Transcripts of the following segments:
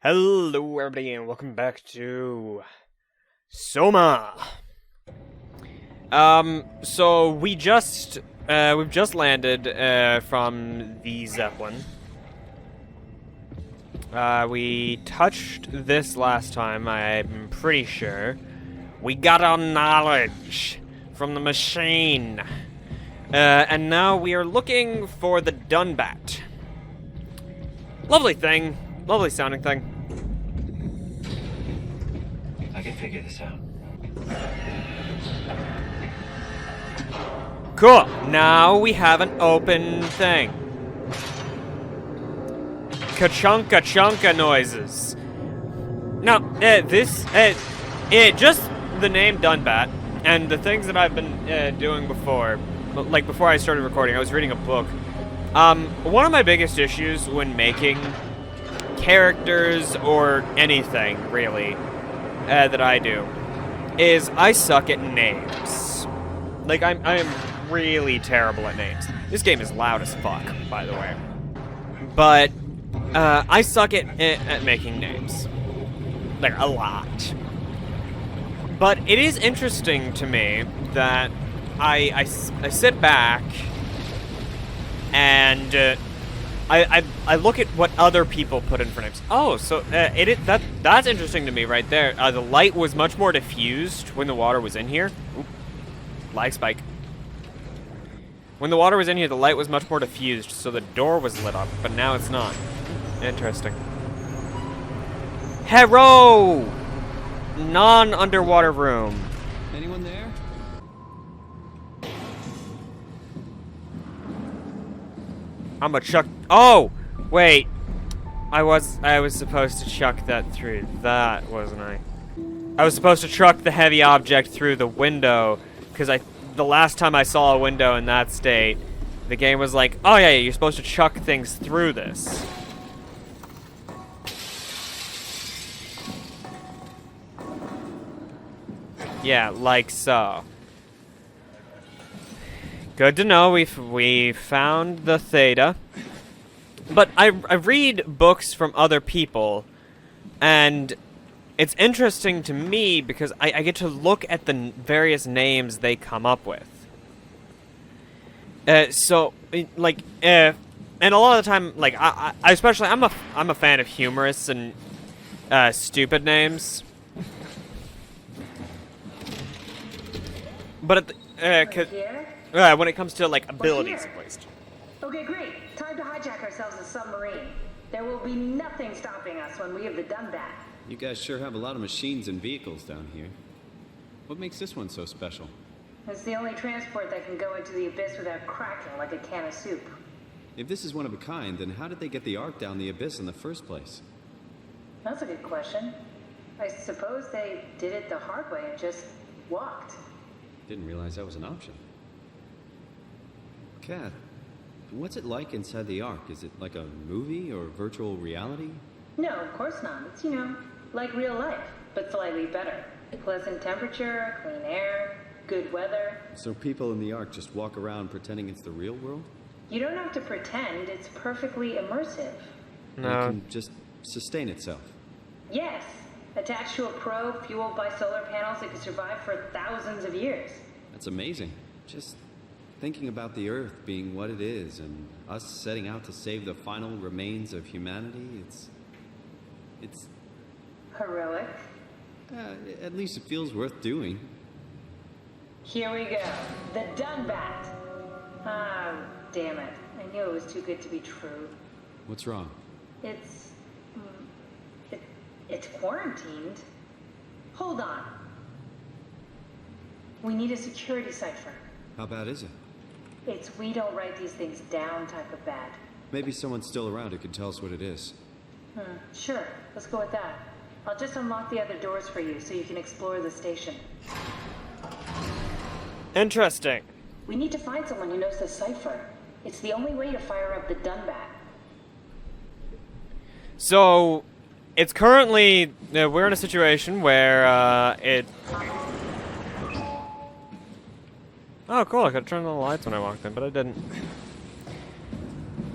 Hello everybody and welcome back to SOMA. So we've just landed from the Zeppelin. We touched this last time, I'm pretty sure. We got our knowledge from the machine. And now we are looking for the Dunbat. Lovely thing. Lovely sounding thing. I can figure this out. Cool. Now we have an open thing. Ka-chunka chunka noises. Now, just the name Dunbat and the things that I've been doing before, like before I started recording, I was reading a book. One of my biggest issues when making characters or anything, really, that I do, is I suck at names. Like, I am really terrible at names. This game is loud as fuck, by the way. But, I suck at making names. Like, a lot. But it is interesting to me that I sit back and I look at what other people put in for names. Oh, so that's interesting to me right there. The light was much more diffused when the water was in here. Oop, lag spike. When the water was in here, the light was much more diffused, so the door was lit up, but now it's not. Interesting. Hero! Non-underwater room. Anyone there? I'm a chuck. Oh, wait. I was supposed to chuck that through that, wasn't I? I was supposed to chuck the heavy object through the window, because the last time I saw a window in that state, the game was like, oh yeah, you're supposed to chuck things through this. Yeah, like so. Good to know we found the theta. But I read books from other people, and it's interesting to me because I get to look at the various names they come up with. And a lot of the time, like, I especially, I'm a fan of humorous and stupid names. But when it comes to, like, abilities, at least. Okay, great. Time to hijack ourselves a submarine. There will be nothing stopping us when we have the Dunbat. You guys sure have a lot of machines and vehicles down here. What makes this one so special? It's the only transport that can go into the abyss without cracking like a can of soup. If this is one of a kind, then how did they get the Ark down the abyss in the first place? That's a good question. I suppose they did it the hard way and just walked. Didn't realize that was an option. Kat, what's it like inside the Ark? Is it like a movie or virtual reality? No, of course not. It's, like real life, but slightly better. Pleasant temperature, clean air, good weather. So people in the Ark just walk around pretending it's the real world? You don't have to pretend, it's perfectly immersive. No. It can just sustain itself. Yes. Attached to a probe fueled by solar panels, it could survive for thousands of years. That's amazing. Just thinking about the Earth being what it is and us setting out to save the final remains of humanity, it's Heroic. At least it feels worth doing. Here we go. The Dunbat. Ah, damn it. I knew it was too good to be true. What's wrong? It's quarantined. Hold on. We need a security cipher. How bad is it? It's we don't write these things down type of bad. Maybe someone's still around who can tell us what it is. Sure. Let's go with that. I'll just unlock the other doors for you so you can explore the station. Interesting. We need to find someone who knows the cipher. It's the only way to fire up the Dunbat. So, it's currently, we're in a situation where, Oh, cool, I could turn on the lights when I walked in, but I didn't.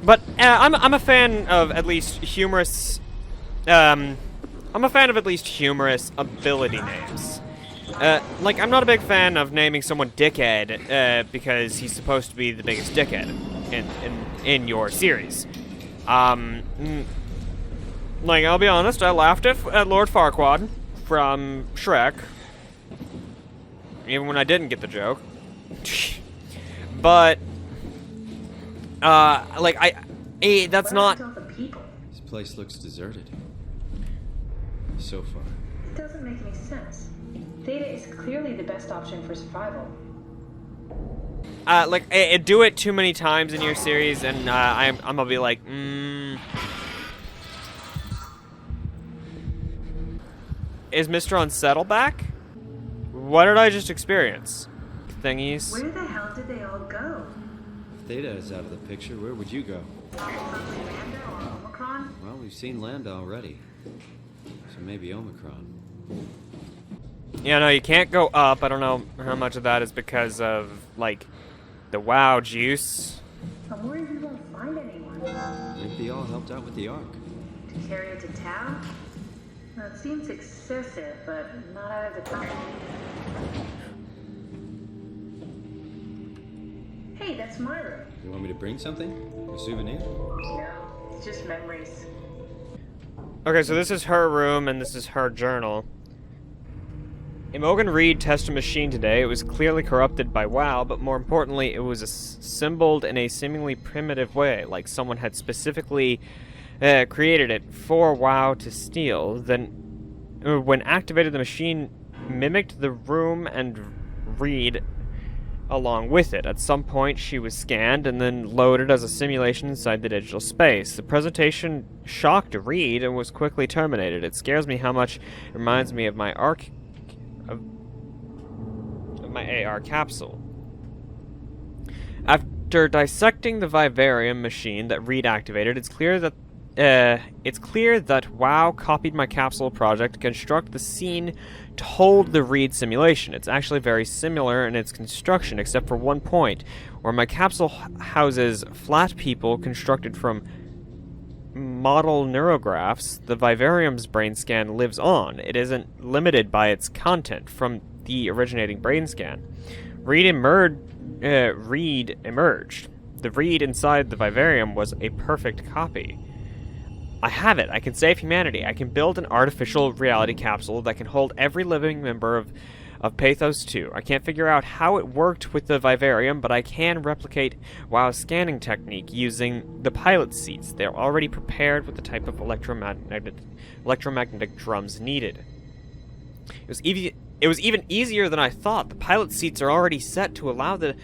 But, I'm a fan of at least humorous I'm a fan of at least humorous ability names. Like, I'm not a big fan of naming someone Dickhead, because he's supposed to be the biggest dickhead in your series. Like, I'll be honest, I laughed at Lord Farquaad from Shrek, even when I didn't get the joke. But, like, that's not... This place looks deserted. So far. It doesn't make any sense. Theta is clearly the best option for survival. Like, I do it too many times in your series, and I'm gonna be like, Is Mr. Unsettle back? What did I just experience? Thingies. Where the hell did they all go? If Theta is out of the picture, where would you go? Probably Lambda or Omicron? Well, we've seen Lambda already. So maybe Omicron. Yeah, no, you can't go up. I don't know how much of that is because of, like, the WoW juice. I'm worried we won't find anyone. Maybe they all helped out with the Ark. To carry it to town? That seems excessive, but not out of the question. Hey, that's my room. You want me to bring something? A souvenir? No, it's just memories. Okay, so this is her room, and this is her journal. Imogen Reed tested a machine today. It was clearly corrupted by WoW, but more importantly, it was assembled in a seemingly primitive way, like someone had specifically created it for WoW to steal. Then, when activated, the machine mimicked the room and Reed along with it. At some point, she was scanned and then loaded as a simulation inside the digital space. The presentation shocked Reed and was quickly terminated. It scares me how much it reminds me of my AR capsule. After dissecting the vivarium machine that Reed activated, it's clear that WoW copied my capsule project to construct the scene to hold the Reed simulation. It's actually very similar in its construction, except for one point, where my capsule houses flat people constructed from model neurographs. The vivarium's brain scan lives on. It isn't limited by its content from the originating brain scan. Reed emerged. The Reed inside the vivarium was a perfect copy. I have it. I can save humanity. I can build an artificial reality capsule that can hold every living member of Pathos 2. I can't figure out how it worked with the vivarium, but I can replicate WoW's scanning technique using the pilot seats. They're already prepared with the type of electromagnetic drums needed. It was even easier than I thought. The pilot seats are already set to allow the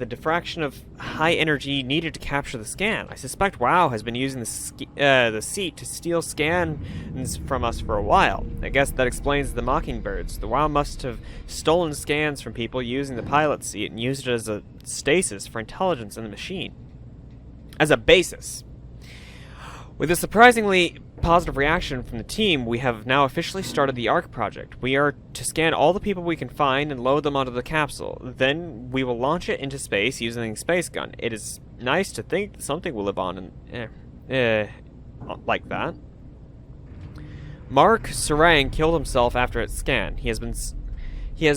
diffraction of high energy needed to capture the scan. I suspect WoW has been using the seat to steal scans from us for a while. I guess that explains the Mockingbirds. The WoW must have stolen scans from people using the pilot seat and used it as a stasis for intelligence in the machine. As a basis. With a surprisingly positive reaction from the team, we have now officially started the ARC project. We are to scan all the people we can find and load them onto the capsule. Then we will launch it into space using a space gun. It is nice to think that something will live on like that. Mark Sarang killed himself after its scan. He has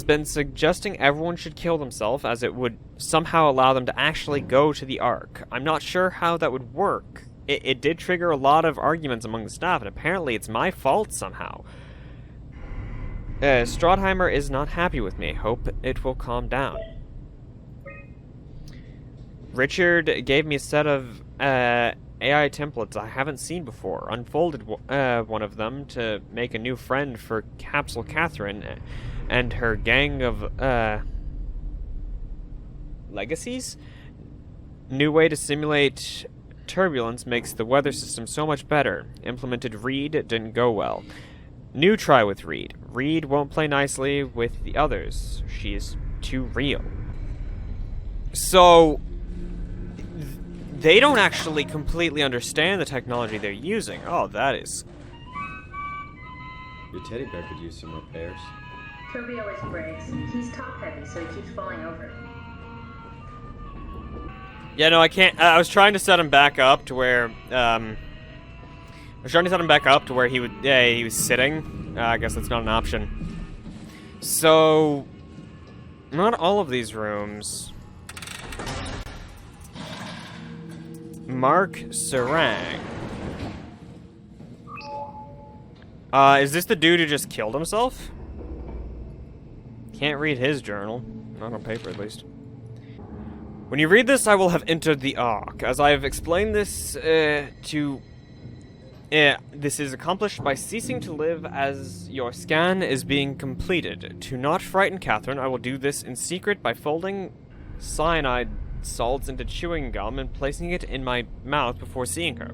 been suggesting everyone should kill themselves, as it would somehow allow them to actually go to the ARC. I'm not sure how that would work. It did trigger a lot of arguments among the staff, and apparently it's my fault somehow. Strathheimer is not happy with me. Hope it will calm down. Richard gave me a set of AI templates I haven't seen before. Unfolded one of them to make a new friend for Capsule Catherine and her gang of legacies. New way to simulate turbulence makes the weather system so much better. Implemented Reed didn't go well. New try with Reed. Reed won't play nicely with the others. She is too real. So they don't actually completely understand the technology they're using. Oh, that is... Your teddy bear could use some repairs. Toby always breaks. He's top heavy, so he keeps falling over. Yeah, no, I can't. I was trying to set him back up to where I was trying to set him back up to where he would, he was sitting. I guess that's not an option. So, not all of these rooms. Mark Sarang. Is this the dude who just killed himself? Can't read his journal. Not on paper, at least. When you read this, I will have entered the Ark. As I have explained this this is accomplished by ceasing to live as your scan is being completed. To not frighten Catherine, I will do this in secret by folding cyanide salts into chewing gum and placing it in my mouth before seeing her.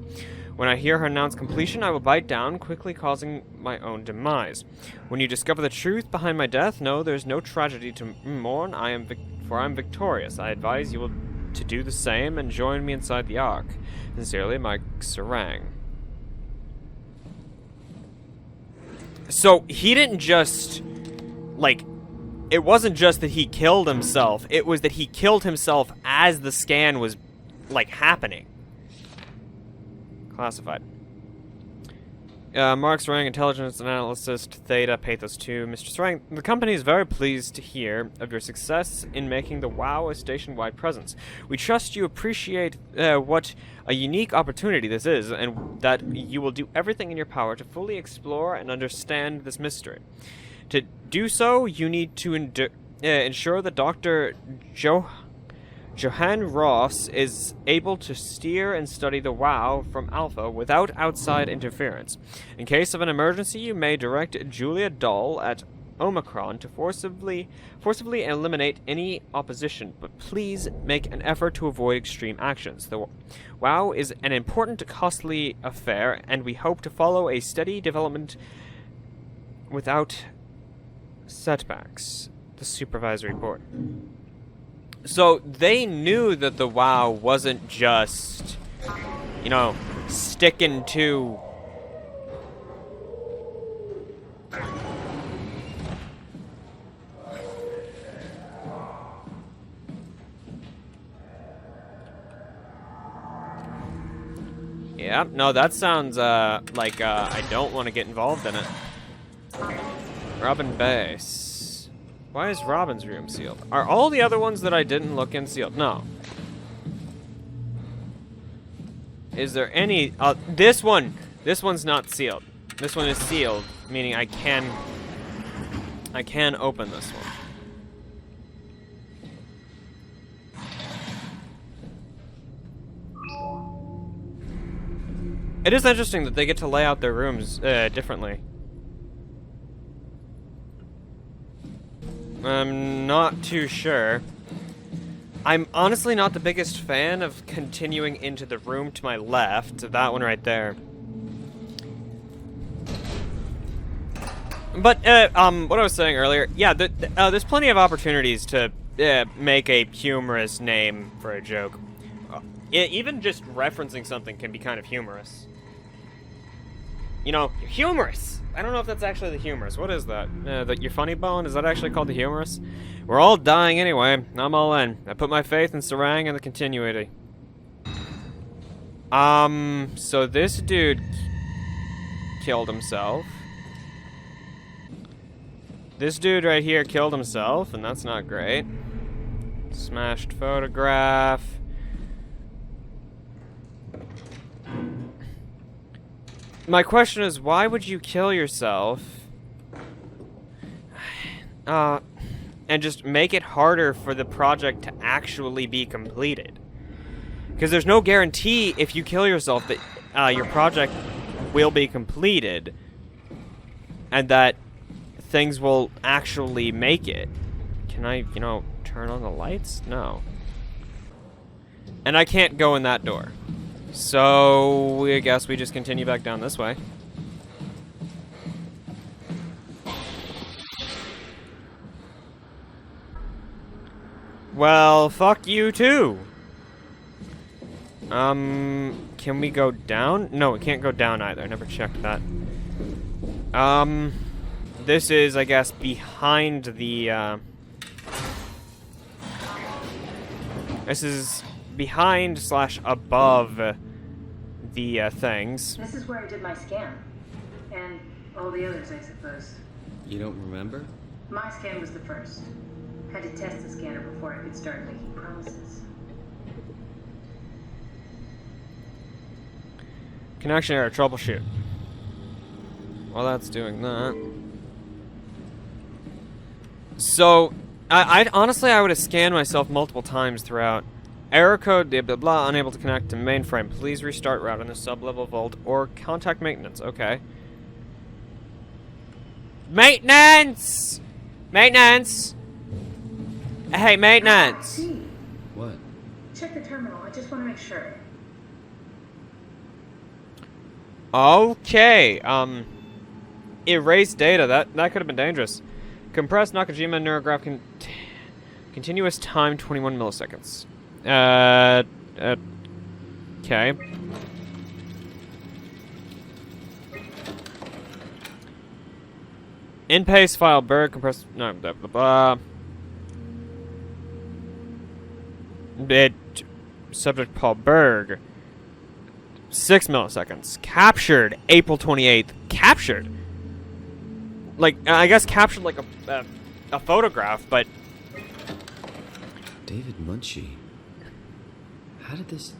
When I hear her announce completion, I will bite down, quickly causing my own demise. When you discover the truth behind my death, know there's no tragedy to mourn. I am victorious. I advise you to do the same and join me inside the Ark. Sincerely, Mike Sarang. So, he didn't just, like, it wasn't just that he killed himself, it was that he killed himself as the scan was, like, happening. Classified. Mark Sarang, Intelligence Analyst, Theta, Pathos 2. Mr. Sarang, the company is very pleased to hear of your success in making the WoW a station-wide presence. We trust you appreciate what a unique opportunity this is, and that you will do everything in your power to fully explore and understand this mystery. To do so, you need to ensure that Dr. Johann Ross is able to steer and study the WoW from Alpha without outside interference. In case of an emergency, you may direct Julia Dahl at Omicron to forcibly eliminate any opposition, but please make an effort to avoid extreme actions. The WoW is an important, costly affair, and we hope to follow a steady development without setbacks. The supervisory board. So, they knew that the WoW wasn't just, you know, sticking to... Yeah, no, that sounds, like, I don't want to get involved in it. Robin Base. Why is Robin's room sealed? Are all the other ones that I didn't look in sealed? No. Is there any... this one's not sealed. This one is sealed, meaning I can open this one. It is interesting that they get to lay out their rooms differently. I'm not too sure. I'm honestly not the biggest fan of continuing into the room to my left, that one right there. But, what I was saying earlier, yeah, there's plenty of opportunities to make a humorous name for a joke. Even just referencing something can be kind of humorous. You know, you're humorous! I don't know if that's actually the humorous. What is that? Your funny bone? Is that actually called the humorous? We're all dying anyway. I'm all in. I put my faith in Sarang and the continuity. So this dude killed himself. This dude right here killed himself, and that's not great. Smashed photograph. My question is, why would you kill yourself? And just make it harder for the project to actually be completed? Because there's no guarantee if you kill yourself that your project will be completed. And that things will actually make it. Can I, you know, turn on the lights? No. And I can't go in that door. So, I guess we just continue back down this way. Well, fuck you too. Can we go down? No, we can't go down either. I never checked that. This is, I guess, behind the, This is behind / above the things. This is where I did my scan. And all the others, I suppose. You don't remember? My scan was the first. Had to test the scanner before I could start making promises. Connection error, troubleshoot. Well, that's doing that. So, I honestly, I would have scanned myself multiple times throughout. Error code, blah, blah, blah, unable to connect to mainframe. Please restart route in the sub-level vault or contact maintenance. Okay. Maintenance! Maintenance! Hey, maintenance! See, What? check the terminal. I just want to make sure. Okay, erase data. That could have been dangerous. Compressed Nakajima neurograph continuous time 21 milliseconds. Okay. In-pace file Berg compressed. No, blah blah blah. Subject Paul Berg. 6 milliseconds. Captured April 28th. Captured. Like, I guess captured like a photograph, but David Munchie. How did this...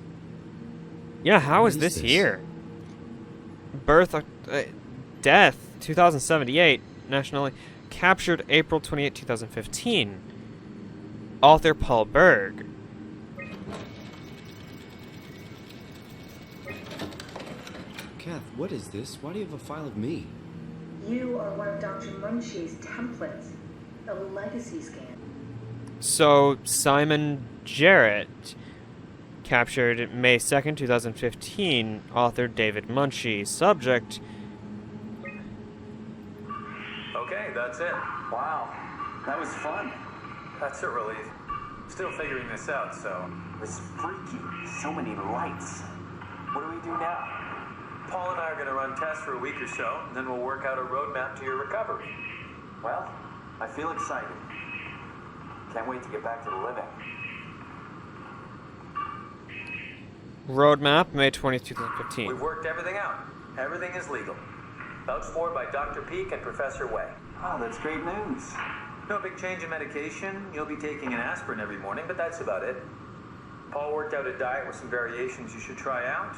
yeah, how What is is this this? here? Birth, death, 2078, nationally. Captured April 28, 2015. Author Paul Berg. Kath, what is this? Why do you have a file of me? You are one of Dr. Munchie's templates. A legacy scan. So, Simon Jarrett. Captured May 2nd, 2015. Author David Munchie. Subject. Okay, that's it. Wow, that was fun. That's a relief. Still figuring this out, so. It was freaky. So many lights. What do we do now? Paul and I are going to run tests for a week or so, and then we'll work out a roadmap to your recovery. Well, I feel excited. Can't wait to get back to the living. Roadmap, May 20th, 2015. We've worked everything out. Everything is legal. Vouched for by Dr. Peak and Professor Way. Oh, that's great news. No big change in medication. You'll be taking an aspirin every morning, but that's about it. Paul worked out a diet with some variations you should try out.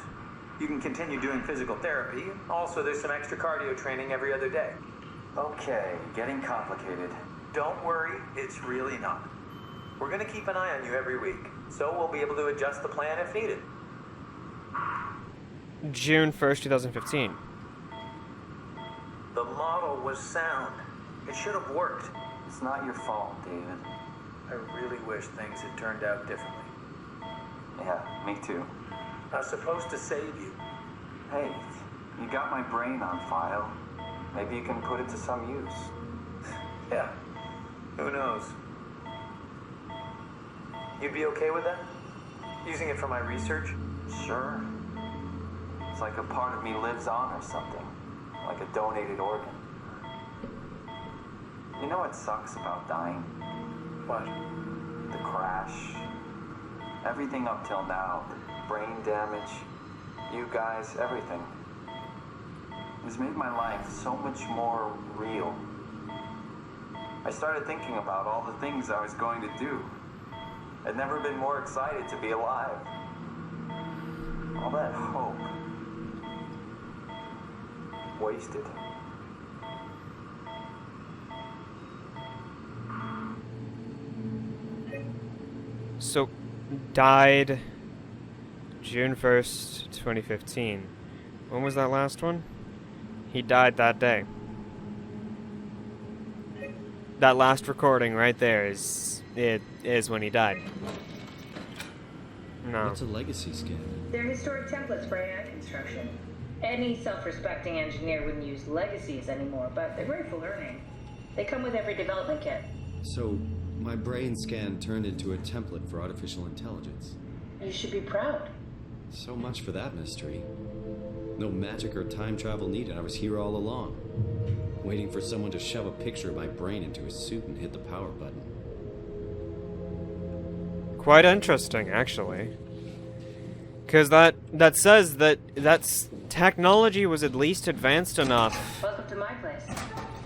You can continue doing physical therapy. Also, there's some extra cardio training every other day. Okay, getting complicated. Don't worry, it's really not. We're going to keep an eye on you every week, so we'll be able to adjust the plan if needed. June 1st, 2015. The model was sound. It should have worked. It's not your fault, David. I really wish things had turned out differently. Yeah, me too. I was supposed to save you. Hey, you got my brain on file. Maybe you can put it to some use. Yeah, who knows? You'd be okay with that? Using it for my research? Sure. It's like a part of me lives on or something. Like a donated organ. You know what sucks about dying? What? The crash. Everything up till now. The brain damage. You guys, everything. It's made my life so much more real. I started thinking about all the things I was going to do. I'd never been more excited to be alive. All that hope. Wasted. So, died June 1st, 2015. When was that last one? He died that day. That last recording right there is when he died. No. What's a legacy scan? They're historic templates for AI construction. Any self-respecting engineer wouldn't use legacies anymore, but they're great for learning. They come with every development kit. So, my brain scan turned into a template for artificial intelligence. You should be proud. So much for that mystery. No magic or time travel needed. I was here all along. Waiting for someone to shove a picture of my brain into a suit and hit the power button. Quite interesting, actually. Because that says that technology was at least advanced enough. Welcome to my place.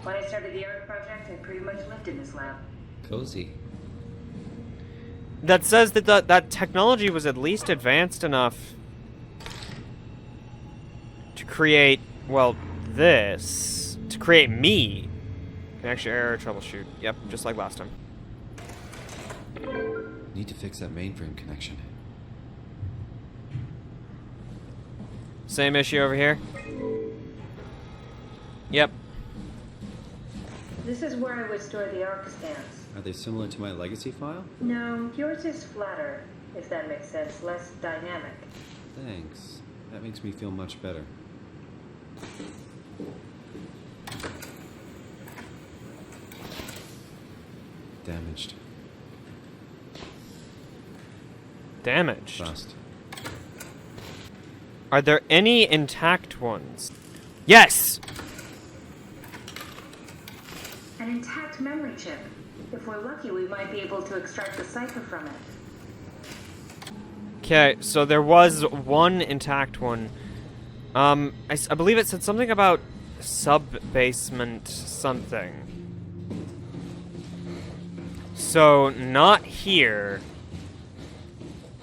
When I started the art project, I pretty much lived in this lab. Cozy. That says that technology was at least advanced enough to create, well, this. To create me. Connection error, troubleshoot. Yep, just like last time. Need to fix that mainframe connection. Same issue over here. Yep. This is where I would store the arc scans. Are they similar to my legacy file? No, yours is flatter, if that makes sense, less dynamic. Thanks. That makes me feel much better. Damaged. Damaged. Bust. Are there any intact ones? Yes! An intact memory chip. If we're lucky, we might be able to extract the cipher from it. Okay, so there was one intact one. I believe it said something about sub-basement something. So, not here.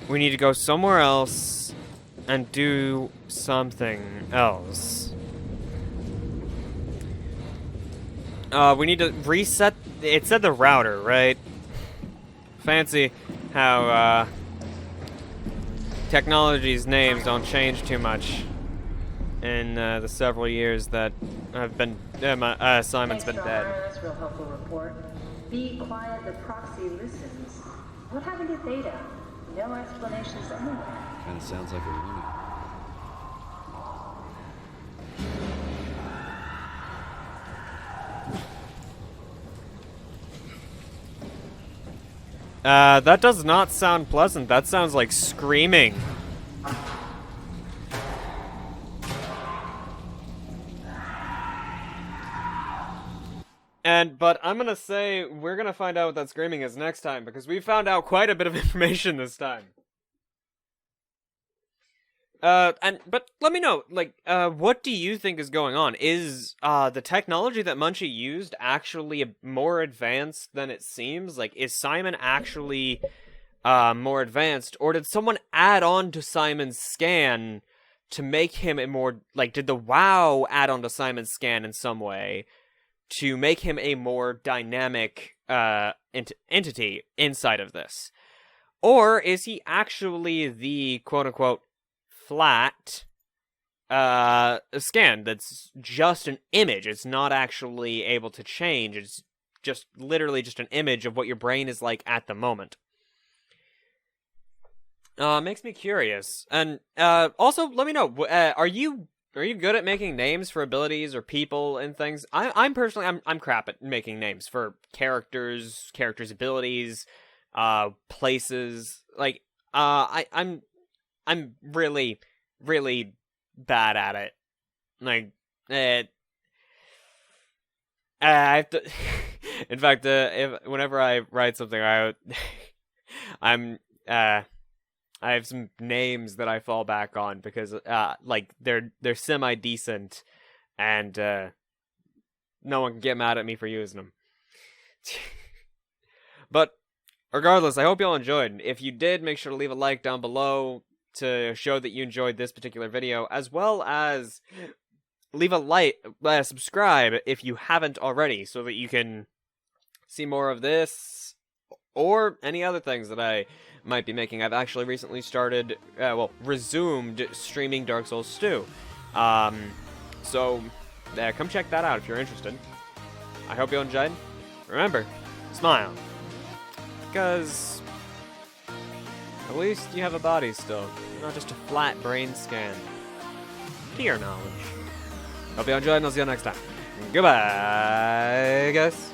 We need to go somewhere else and do something else. We need to reset. It said the router, right? Fancy how technology's names don't change too much in the several years that I've been. Simon's been dead. That's real helpful report. Be quiet. The proxy listens. What happened to Theta? No explanations anywhere. Kinda sounds like a warning. That does not sound pleasant. That sounds like screaming. But I'm gonna say we're gonna find out what that screaming is next time, because we found out quite a bit of information this time. But let me know, like, what do you think is going on? Is, the technology that Munchie used actually more advanced than it seems? Like, is Simon actually, more advanced? Or did someone add on to Simon's scan to make him a more, like, did the WoW add on to Simon's scan in some way to make him a more dynamic, entity inside of this? Or is he actually the quote-unquote flat scan that's just an image? It's not actually able to change. It's just literally just an image of what your brain is like at the moment. Makes me curious. And also, let me know, are you good at making names for abilities or people and things? I'm personally crap at making names for characters abilities, places. Like, I'm really, really bad at it. Like, I have to. In fact, whenever I write something, I have some names that I fall back on because, like, they're semi decent, and no one can get mad at me for using them. But regardless, I hope y'all enjoyed. If you did, make sure to leave a like down below to show that you enjoyed this particular video, as well as leave a like, subscribe if you haven't already, so that you can see more of this or any other things that I might be making. I've actually recently started, resumed streaming Dark Souls 2. So come check that out if you're interested. I hope you enjoyed. Remember, smile, because at least you have a body still. You're not just a flat brain scan. To your knowledge. Hope you enjoyed, and I'll see you next time. Goodbye, guys.